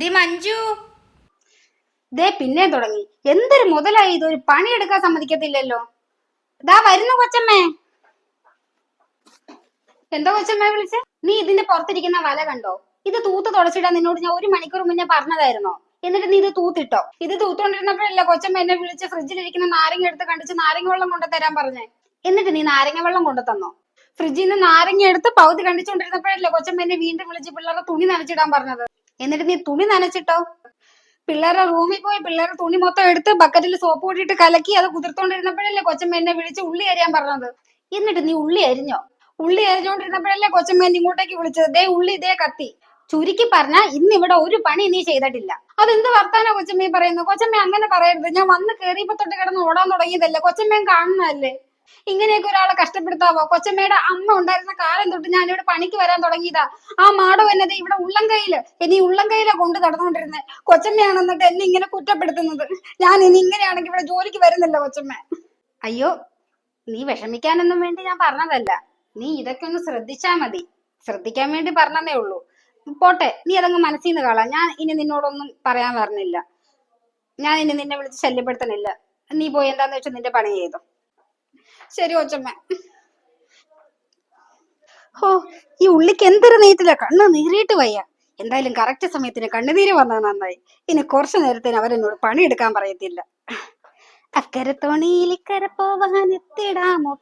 The Manju ദേ പിന്നെ തുടങ്ങി. എന്തൊരു മുതലായി ഇതൊരു പണിയെടുക്കാൻ സമ്മതിക്കത്തില്ലല്ലോ. ദാ വരുന്നു കൊച്ചമ്മേ. എന്താ കൊച്ചമ്മേ വിളിച്ചേ? നീ ഇതിന്റെ പുറത്തിരിക്കുന്ന വല കണ്ടോ? ഇത് തൂത്ത് തുടച്ചിടാൻ നിന്നോട് ഞാൻ 1 മണിക്കൂർ മുന്നേ പറഞ്ഞതായിരുന്നോ? എന്നിട്ട് നീ ഇത് തൂത്തിട്ടോ? ഇത് തൂത്തോണ്ടിരുന്നപ്പോഴല്ലേ കൊച്ചമ്മ എന്നെ വിളിച്ച് ഫ്രിഡ്ജിലിരിക്കുന്ന നാരങ്ങ എടുത്ത് കണ്ടിച്ച് നാരങ്ങ വെള്ളം കൊണ്ടു തരാൻ പറഞ്ഞേ. എന്നിട്ട് നീ നാരങ്ങ വെള്ളം കൊണ്ടു തന്നോ? ഫ്രിഡ്ജിൽ നിന്ന് നാരങ്ങ എടുത്ത് പകുതി കണ്ടിച്ചോണ്ടിരുന്നപ്പോഴല്ലേ കൊച്ചമ്മ എന്നെ വീണ്ടും വിളിച്ച് പിള്ളേരുടെ തുണി നനച്ചിടാൻ പറഞ്ഞത്. എന്നിട്ട് നീ തുണി നനച്ചിട്ടോ? പിള്ളേരുടെ റൂമിൽ പോയി പിള്ളേരുടെ തുണി മൊത്തം എടുത്ത് ബക്കറ്റിൽ സോപ്പ് കൂട്ടിയിട്ട് കലക്കി അത് കുതിർത്തോണ്ടിരുന്നപ്പോഴല്ലേ കൊച്ചമ്മ എന്നെ വിളിച്ച് ഉള്ളി അരിയാൻ പറഞ്ഞത്. എന്നിട്ട് നീ ഉള്ളി അരിഞ്ഞോ? ഉള്ളി അരിഞ്ഞോണ്ടിരുന്നപ്പോഴല്ലേ കൊച്ചമ്മ എന്നെ ഇങ്ങോട്ടേക്ക് വിളിച്ചത്. ദേ ഉള്ളി, ഇതേ കത്തി. ചുരുക്കി പറഞ്ഞാ ഇന്ന് ഇവിടെ ഒരു പണി നീ ചെയ്തിട്ടില്ല. അതെന്ത് വർത്താനോ കൊച്ചമ്മ പറയുന്നു? കൊച്ചമ്മ അങ്ങനെ പറയരുത്. ഞാൻ വന്ന് കേറിയപ്പോ തൊട്ട് കിടന്ന് ഓടാൻ തുടങ്ങിയതല്ലേ. കൊച്ചമ്മയും കാണുന്നതല്ലേ. ഇങ്ങനെയൊക്കെ ഒരാളെ കഷ്ടപ്പെടുത്താവോ? കൊച്ചമ്മയുടെ അമ്മ ഉണ്ടായിരുന്ന കാലം തൊട്ട് ഞാൻ ഇവിടെ പണിക്ക് വരാൻ തുടങ്ങിയതാ. ആ മാടോ എന്നത് ഇവിടെ ഉള്ളംകൈയില് ഇനി ഉള്ളംകൈയിലാ കൊണ്ട് നടന്നുകൊണ്ടിരുന്നത്. കൊച്ചമ്മയാണ് എന്നിട്ട് എന്നെ ഇങ്ങനെ കുറ്റപ്പെടുത്തുന്നത്. ഞാൻ ഇനി ഇങ്ങനെയാണെങ്കിൽ ഇവിടെ ജോലിക്ക് വരുന്നില്ല കൊച്ചമ്മ. അയ്യോ, നീ വിഷമിക്കാനൊന്നും വേണ്ടി ഞാൻ പറഞ്ഞതല്ല. നീ ഇതൊക്കെ ഒന്ന് ശ്രദ്ധിച്ചാ മതി. ശ്രദ്ധിക്കാൻ വേണ്ടി പറഞ്ഞതേ ഉള്ളൂ. പോട്ടെ, നീ അതങ്ങ് മനസ്സിൽ നിന്ന് കളാ. ഞാൻ ഇനി നിന്നോടൊന്നും പറയാൻ പറഞ്ഞില്ല. ഞാൻ ഇനി നിന്നെ വിളിച്ച് ശല്യപ്പെടുത്തണില്ല. നീ പോയി എന്താന്ന് വെച്ചാൽ നിന്റെ പണി ചെയ്തോ. ശരി കൊച്ചമ്മ. ഹോ, ഈ ഉള്ളിക്ക് എന്തൊരു നീറ്റില്ല. കണ്ണ് നീറിയിട്ട് വയ്യ. എന്തായാലും കറക്റ്റ് സമയത്തിന് കണ്ണുനീര് വന്നത് നന്നായി. ഇനി കുറച്ചു നേരത്തിന് അവരെന്നോട് പണിയെടുക്കാൻ പറയത്തില്ല. അക്കരെ തോണിയിൽ ഇക്കരെ പോവാൻ എത്തിടാമോ?